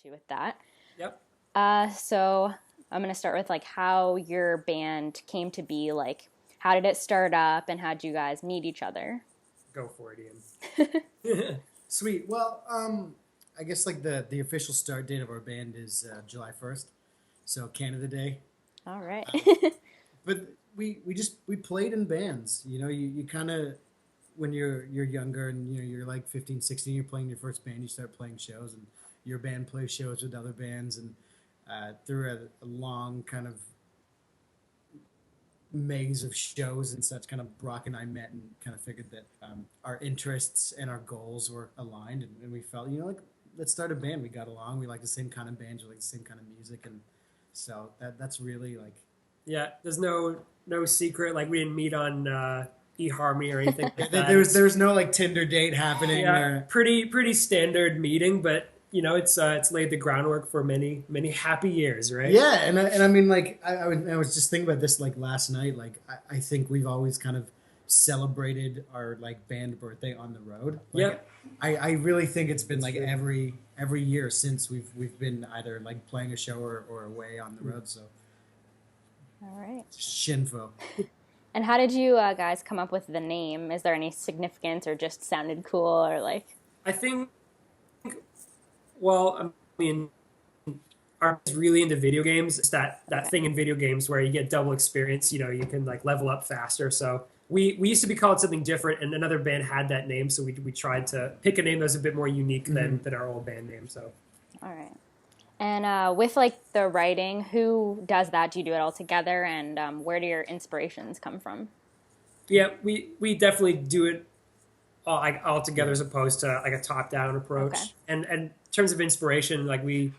to with that. Yep. So I'm gonna start with like how your band came to be. Like, how did it start up, and how did you guys meet each other? Go for it, Ian. Sweet. Well, I guess like the official start date of our band is July 1st, so Canada Day. All right. But we played in bands. You kind of when you're younger and you're like 15, 16, you're playing your first band. You start playing shows, and your band plays shows with other bands, and through a long kind of maze of shows and such, kind of Brock and I met and kind of figured that our interests and our goals were aligned, and we felt like let's start a band. We got along. We like the same kind of bands. We like the same kind of music, and so that's really like Yeah, there's no secret. Like we didn't meet on eHarmony or anything like that. there was no like Tinder date happening. Yeah, Or pretty standard meeting, but it's laid the groundwork for many happy years, right? yeah, and I mean like I was just thinking about this like last night. Like I think we've always kind of celebrated our like band birthday on the road. Like, Yep. I really think it's been like every year since we've been either like playing a show or away on the road. So All right. Shinfo. And how did you guys come up with the name? Is there any significance, or just sounded cool, or like? I think. Well, I mean, are really into video games. It's that thing in video games where you get double experience. You can like level up faster. So we used to be called something different, and another band had that name. So we tried to pick a name that was a bit more unique than our old band name. So. All right. And with like the writing, who does that? Do you do it all together? And where do your inspirations come from? Yeah, we definitely do it all together as opposed to like a top down approach. Okay. And in terms of inspiration, like we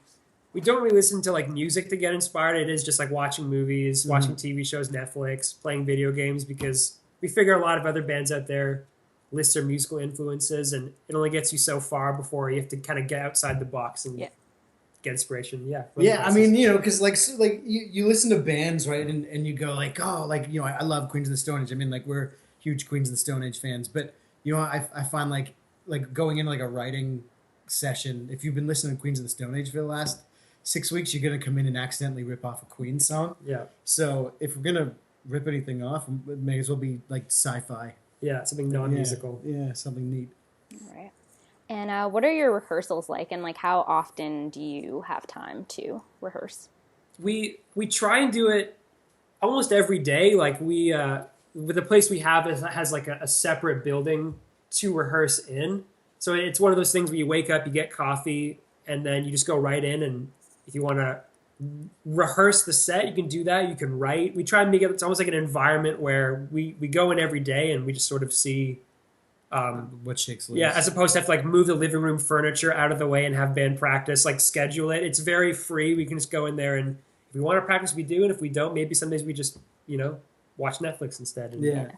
don't really listen to like music to get inspired. It is just like watching movies, watching TV shows, Netflix, playing video games, because we figure a lot of other bands out there list their musical influences, and it only gets you so far before you have to kind of get outside the box and Yeah. get inspiration. Yeah. Yeah, I mean, because like you listen to bands, right, and you go like, oh, like I love Queens of the Stone Age. I mean, like we're huge Queens of the Stone Age fans, but I find like going into like a writing session, if you've been listening to Queens of the Stone Age for the last 6 weeks, you're gonna come in and accidentally rip off a Queen song. Yeah. So if we're gonna rip anything off, it may as well be like sci-fi. Yeah, something non-musical. Yeah, something neat. All right. And what are your rehearsals like? And like, how often do you have time to rehearse? We try and do it almost every day. Like we with the place we have has like a separate building to rehearse in. So it's one of those things where you wake up, you get coffee, and then you just go right in. And if you want to rehearse the set, you can do that. You can write. We try and make it's almost like an environment where we go in every day and we just sort of see. What shakes loose. Yeah, as opposed to have to like move the living room furniture out of the way and have band practice, like schedule it. It's very free. We can just go in there, and if we want to practice, we do. And if we don't, maybe some days we just, watch Netflix instead. And, Yeah.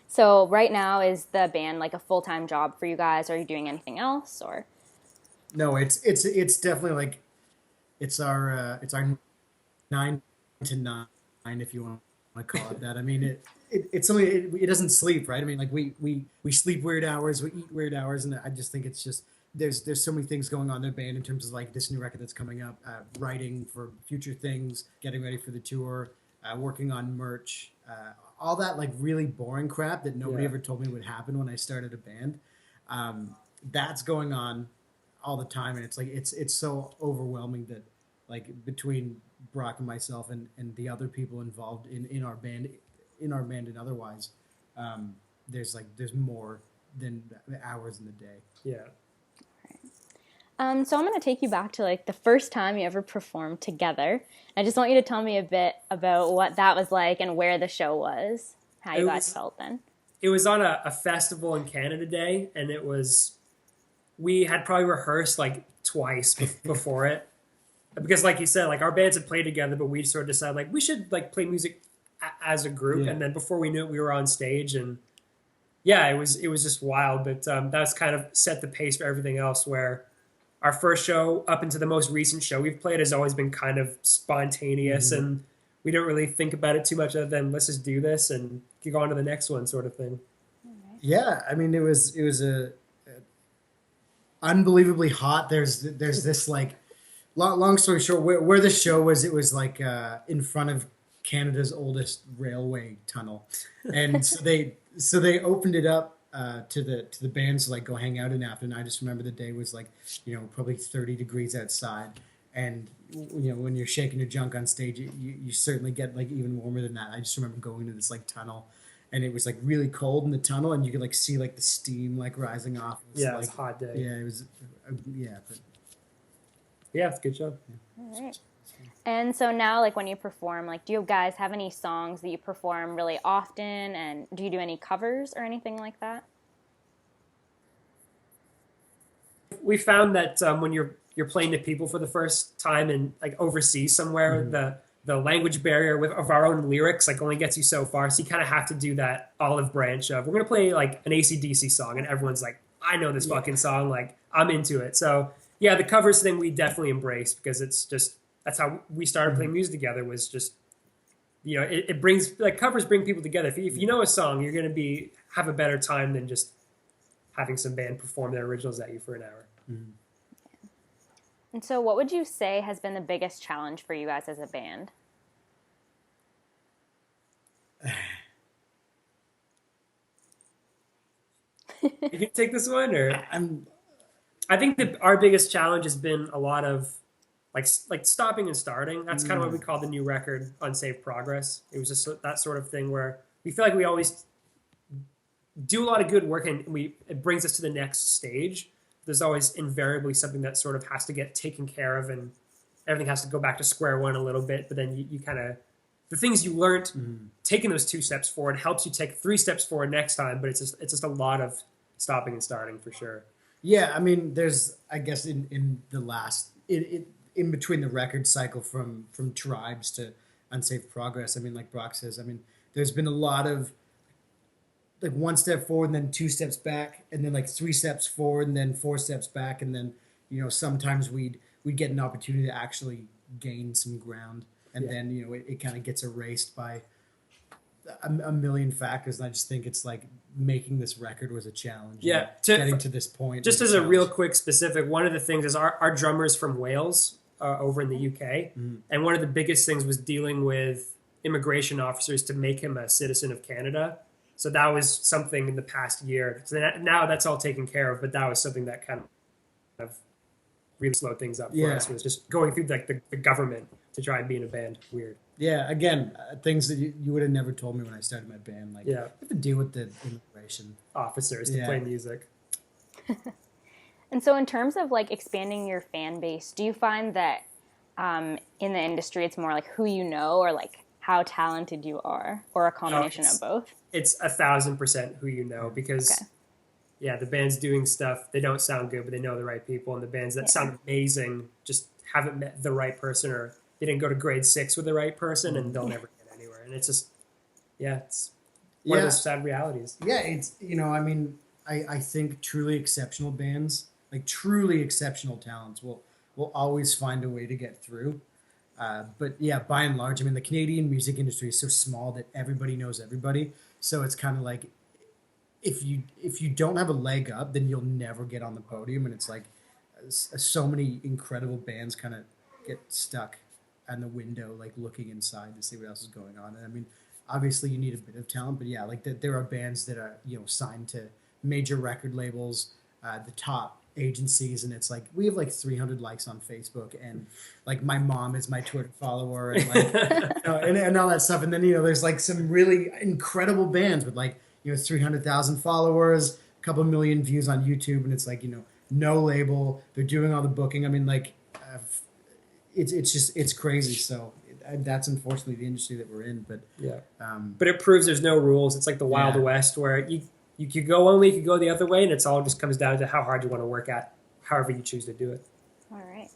So right now, is the band like a full-time job for you guys? Are you doing anything else, or? No, it's definitely like it's our 9 to 9, if you want to call it that. I mean it's something, it doesn't sleep, right? I mean, like we sleep weird hours, we eat weird hours, and I just think it's just there's so many things going on in the band in terms of like this new record that's coming up, writing for future things, getting ready for the tour, working on merch, all that like really boring crap that nobody ever told me would happen when I started a band. That's going on all the time, and it's like it's so overwhelming that like between Brock and myself and the other people involved in our band and otherwise, there's more than the hours in the day. Yeah. So I'm going to take you back to like the first time you ever performed together. I just want you to tell me a bit about what that was like and where the show was, how you guys felt then. It was on a festival in Canada Day, and we had probably rehearsed like twice before it. Because like you said, like our bands had played together, but we sort of decided like we should like play music as a group. Yeah. And then before we knew it, we were on stage, and yeah, it was just wild. But that's kind of set the pace for everything else, where our first show up into the most recent show we've played has always been kind of spontaneous, and we don't really think about it too much other than let's just do this and go on to the next one sort of thing. Yeah, I mean it was a unbelievably hot. There's this like long story short, where the show was, it was like in front of Canada's oldest railway tunnel, and so they opened it up to the bands to like go hang out in after. And I just remember the day was like, probably 30 degrees outside, and when you're shaking your junk on stage, you certainly get like even warmer than that. I just remember going to this like tunnel, and it was like really cold in the tunnel, and you could like see like the steam like rising off. Yeah, it like, was a hot day. yeah, it was yeah, but Yeah, it's a good show. All right. And so now, like when you perform, like do you guys have any songs that you perform really often, and do you do any covers or anything like that? We found that when you're playing to people for the first time and like overseas somewhere, the language barrier of our own lyrics like only gets you so far. So you kind of have to do that olive branch of we're gonna play like an AC/DC song, and everyone's like, I know this fucking song, like I'm into it. So yeah, the covers thing we definitely embrace because it's just that's how we started playing music together. Was just it brings like covers bring people together. If you know a song, you're gonna have a better time than just having some band perform their originals at you for an hour. And so what would you say has been the biggest challenge for you guys as a band? You can take this one, or I'm I think that our biggest challenge has been a lot of like stopping and starting. That's kind of what we call the new record Unsafe Progress. It was just that sort of thing where we feel like we always do a lot of good work and it brings us to the next stage. There's always invariably something that sort of has to get taken care of and everything has to go back to square one a little bit. But then you kind of, the things you learned, taking those 2 steps forward helps you take 3 steps forward next time. But it's just a lot of stopping and starting for sure. Yeah, I mean, there's I guess in the last in between the record cycle from Tribes to Unsafe Progress. I mean, like Brock says, I mean, there's been a lot of like 1 step forward and then 2 steps back, and then like 3 steps forward and then 4 steps back, and then sometimes we'd get an opportunity to actually gain some ground, and then it kind of gets erased by a million factors. And I just think it's like making this record was a challenge. Yeah, getting to this point. Just as a real quick specific, one of the things is our drummer's from Wales, over in the UK, and one of the biggest things was dealing with immigration officers to make him a citizen of Canada. So that was something in the past year. So now that's all taken care of, but that was something that kind of really slowed things up for us. Was just going through like the government to try and be in a band. Weird. Yeah, again, things that you would have never told me when I started my band. Like, yeah, you have to deal with the immigration officers to play music. And so in terms of like expanding your fan base, do you find that in the industry it's more like who you know or like how talented you are, or a combination of both? It's 1,000% who you know, because the band's doing stuff, they don't sound good, but they know the right people, and the bands that sound amazing just haven't met the right person, or they didn't go to grade 6 with the right person, and they'll never get anywhere. And it's just, it's one of those sad realities. Yeah, it's, I mean, I think truly exceptional bands, like truly exceptional talents will always find a way to get through. But yeah, by and large, I mean, the Canadian music industry is so small that everybody knows everybody. So it's kind of like if you don't have a leg up, then you'll never get on the podium. And it's like so many incredible bands kind of get stuck in the window, like looking inside to see what else is going on. And I mean, obviously you need a bit of talent, but yeah, like there are bands that are signed to major record labels, the top agencies, and it's like we have like 300 likes on Facebook, and like my mom is my Twitter follower, and like and all that stuff. And then there's like some really incredible bands with like 300,000 followers, a couple million views on YouTube, and it's like no label, they're doing all the booking. I mean, like it's crazy. So that's unfortunately the industry that we're in. But but it proves there's no rules. It's like the Wild West where you could go one way, you could go the other way, and it's all just comes down to how hard you want to work at, however you choose to do it. All right.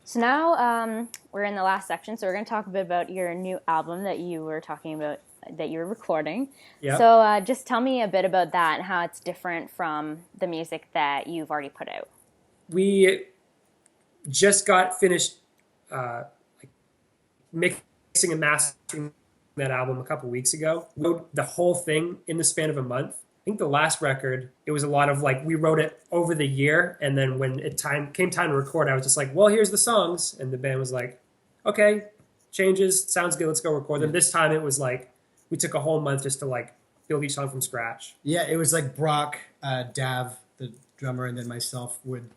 So now we're in the last section, so we're going to talk a bit about your new album that you were talking about, that you were recording. Yep. So just tell me a bit about that and how it's different from the music that you've already put out. We just got finished mixing and mastering that album a couple weeks ago. We wrote the whole thing in the span of a month, think the last record, it was a lot of like we wrote it over the year, and then when it came time to record, I was just like, well, here's the songs, and the band was like, okay, changes, sounds good, let's go record them. This time it was like we took a whole month just to like build each song from scratch. Yeah, it was like Brock, Dav, the drummer, and then myself would.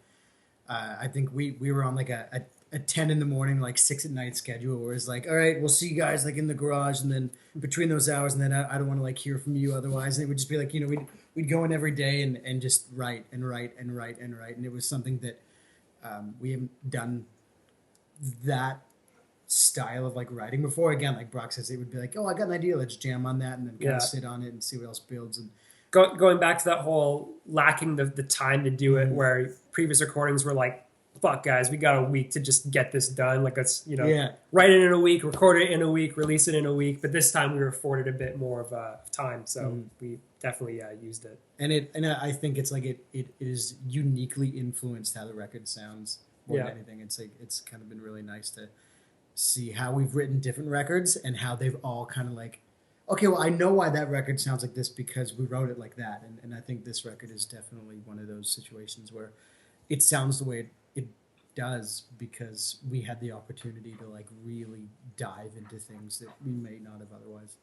I think we were on like a 10 in the morning, like 6 at night schedule where it's like, all right, we'll see you guys like in the garage, and then between those hours, and then I don't want to like hear from you otherwise. And it would just be like, we'd go in every day and just write and write and write and write. And it was something that we haven't done that style of like writing before. Again, like Brock says, it would be like, oh, I got an idea, let's jam on that, and then kind of sit on it and see what else builds. And going back to that whole lacking the time to do it, where previous recordings were like, fuck guys, we got a week to just get this done. Like let's, write it in a week, record it in a week, release it in a week. But this time we were afforded a bit more of time. So we definitely used it. And I think it's like it is uniquely influenced how the record sounds more than anything. It's like, it's kind of been really nice to see how we've written different records and how they've all kind of like, okay, well, I know why that record sounds like this because we wrote it like that. And I think this record is definitely one of those situations where it sounds the way it does because we had the opportunity to like really dive into things that we may not have otherwise.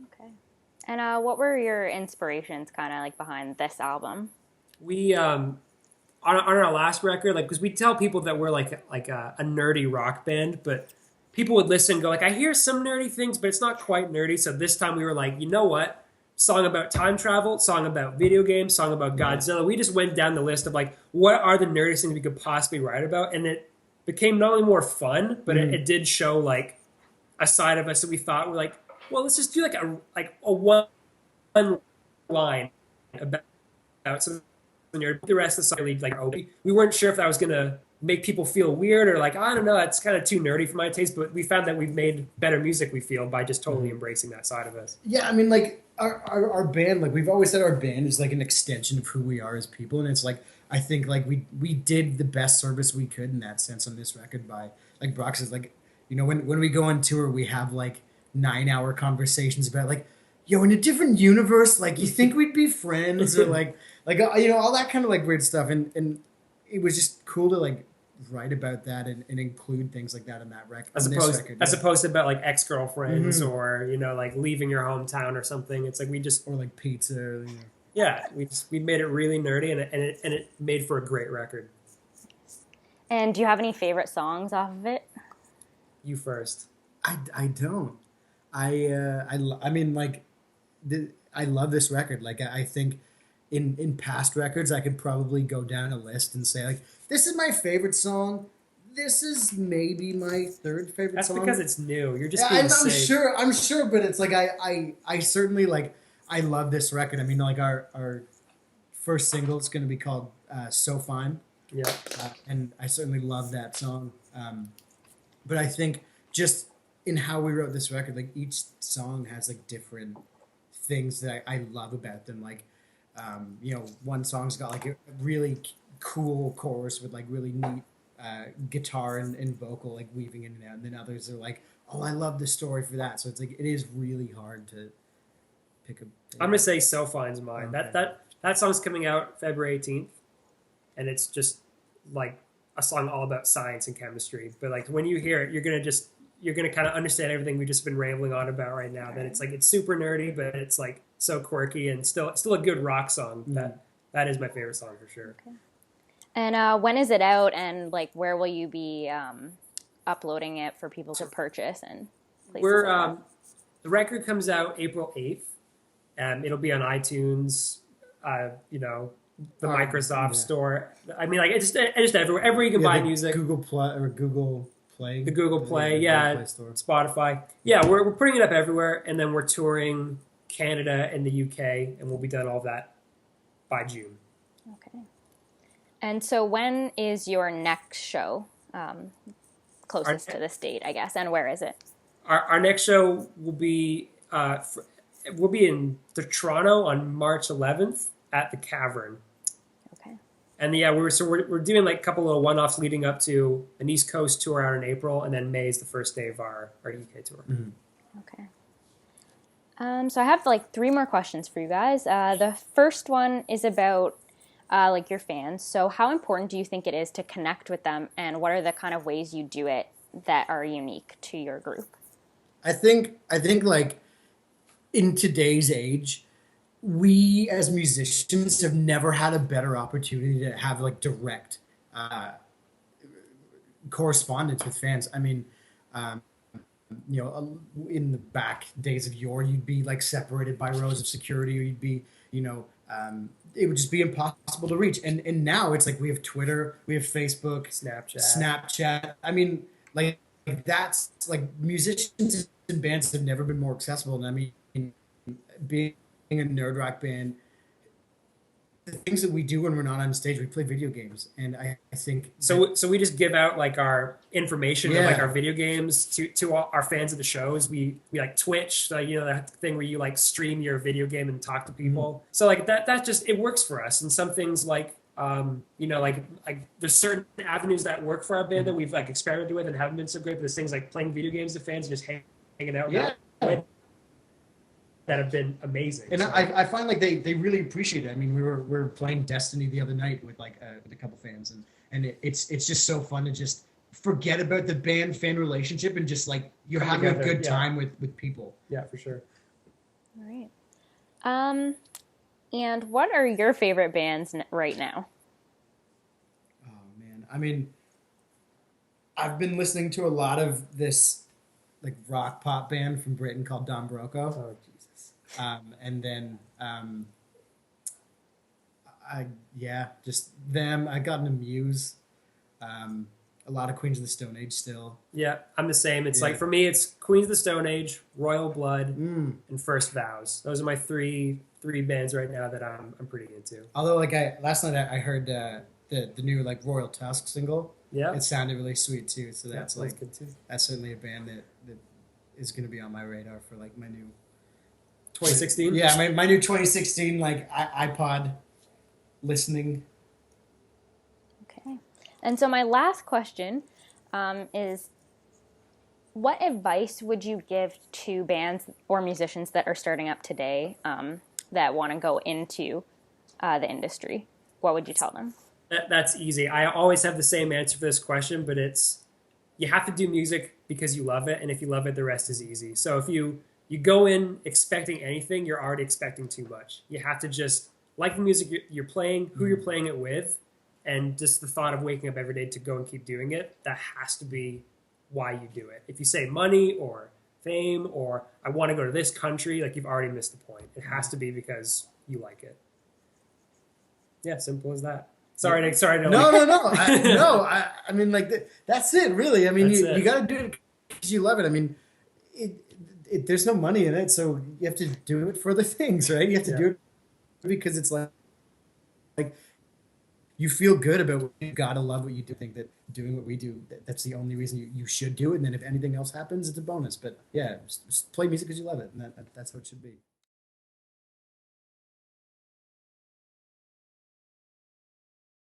Okay. And what were your inspirations kind of like behind this album? We, on our last record, like, because we tell people that we're like a nerdy rock band, but people would listen and go like, I hear some nerdy things, but it's not quite nerdy. So this time we were like, you know what? Song about time travel, song about video games, song about Godzilla. We just went down the list of like, what are the nerdiest things we could possibly write about? And it became not only more fun, but it did show like a side of us that we thought were like, well, let's just do like a one line about some nerd. The rest of the song really like, we weren't sure if that was gonna make people feel weird or like, I don't know, it's kind of too nerdy for my taste. But we found that we've made better music, we feel, by just totally embracing that side of us. Yeah, I mean, like our band, like we've always said, our band is like an extension of who we are as people, and it's like I think like we did the best service we could in that sense on this record by, like Brock says, like, when we go on tour, we have like 9-hour conversations about like, yo, in a different universe, like you think we'd be friends or like all that kind of like weird stuff, and it was just cool to like write about that and include things like that in that record. As opposed to about like ex-girlfriends or like leaving your hometown or something. It's like or like pizza. Or, we made it really nerdy and it made for a great record. And do you have any favorite songs off of it? You first. I don't. I mean like I love this record. Like I think in past records I could probably go down a list and say like, this is my favorite song. This is maybe my third favorite song. That's because it's new. You're just being safe. I'm sure, but it's like I certainly like I love this record. I mean, like our first single is going to be called "So Fine." Yeah, and I certainly love that song. But I think just in how we wrote this record, like each song has like different things that I love about them. Like, one song's got like a really cool chorus with like really neat guitar and vocal like weaving in and out, and then others are like, oh, I love the story for that. So it's like it is really hard to pick a. I'm gonna say "So Fine's" mine. Okay. That song's coming out February 18th, and it's just like a song all about science and chemistry. But like when you hear it, you're gonna kind of understand everything we've just been rambling on about right now. That it's like it's super nerdy, but it's like so quirky and still a good rock song. That is my favorite song for sure. Okay. And when is it out? And like, where will you be uploading it for people to purchase? And the record comes out April 8th, and it'll be on iTunes. The Microsoft Store. I mean, like it's just everywhere. Everywhere you can buy music. Google Play. The Google Play, Spotify. Yeah, we're putting it up everywhere, and then we're touring Canada and the UK, and we'll be done all that by June. Okay. And so when is your next show closest to this date, I guess, and where is it? Our next show will be in Toronto on March 11th at the Cavern. Okay. And we're doing like a couple little one-offs leading up to an East Coast tour out in April, and then May is the first day of our UK tour. Mm-hmm. Okay. So I have like three more questions for you guys. The first one is about like your fans. So how important do you think it is to connect with them, and what are the kind of ways you do it that are unique to your group? I think like in today's age, we as musicians have never had a better opportunity to have like direct uh, correspondence with fans. I mean, um, in the back days of yore, you'd be like separated by rows of security, or you'd be, it would just be impossible to reach. And now it's like we have Twitter, we have Facebook, Snapchat. I mean, like that's like musicians and bands have never been more accessible. And I mean, being a nerd rock band, the things that we do when we're not on stage, we play video games, and I think So we just give out like our information of like yeah. our video games to all our fans of the shows. We like Twitch, like that thing where you like stream your video game and talk to people. Mhm. So like that just it works for us. And some things like like there's certain avenues that work for our band that Mhm. we've like experimented with and haven't been so great. But there's things like playing video games to fans and just hanging out Yeah. that way that have been amazing. And So, I find like they really appreciate it. I mean, we were playing Destiny the other night with like with a couple fans, and it's just so fun to just forget about the band fan relationship and just like you're come having a together, good yeah. time with people. Yeah, for sure. All right. Um, and what are your favorite bands right now? Oh man, I mean, I've been listening to a lot of this like rock pop band from Britain called Don Broco, Oh Jesus. and then I yeah, just them. I got into Muse. Um, a lot of Queens of the Stone Age still. Yeah, I'm the same. It's Yeah. like for me, it's Queens of the Stone Age, Royal Blood, Mm. and First Vows. Those are my three bands right now that I'm pretty into. Although, like I last night, I heard the new like Royal Tusk single. Yeah, It sounded really sweet too. So yeah, that's that's like good too. that's certainly a band that is going to be on my radar for like my new 2016. yeah my new 2016 like iPod listening. Okay. And so my last question is, what advice would you give to bands or musicians that are starting up today that want to go into the industry? What would you tell them? That's easy. I always have the same answer for this question, but it's you have to do music because you love it, and if you love it, the rest is easy. So if you go in expecting anything, you're already expecting too much. You have to just like the music you're playing, who you're playing it with, and just the thought of waking up every day to go and keep doing it. That has to be why you do it. If you say money or fame or I want to go to this country, like you've already missed the point. It has to be because you like it. Yeah, simple as that. Sorry to No, like, no, no, no. I mean, like that's it, really. I mean, That's you it. got to do it because you love it. I mean, there's no money in it, so you have to do it for other things, right? You have to Yeah. do it because it's like you feel good about what you gotta love what you do. Think that doing what we do, that's the only reason you should do it. And then if anything else happens, it's a bonus. But yeah, just play music because you love it, and that's how it should be.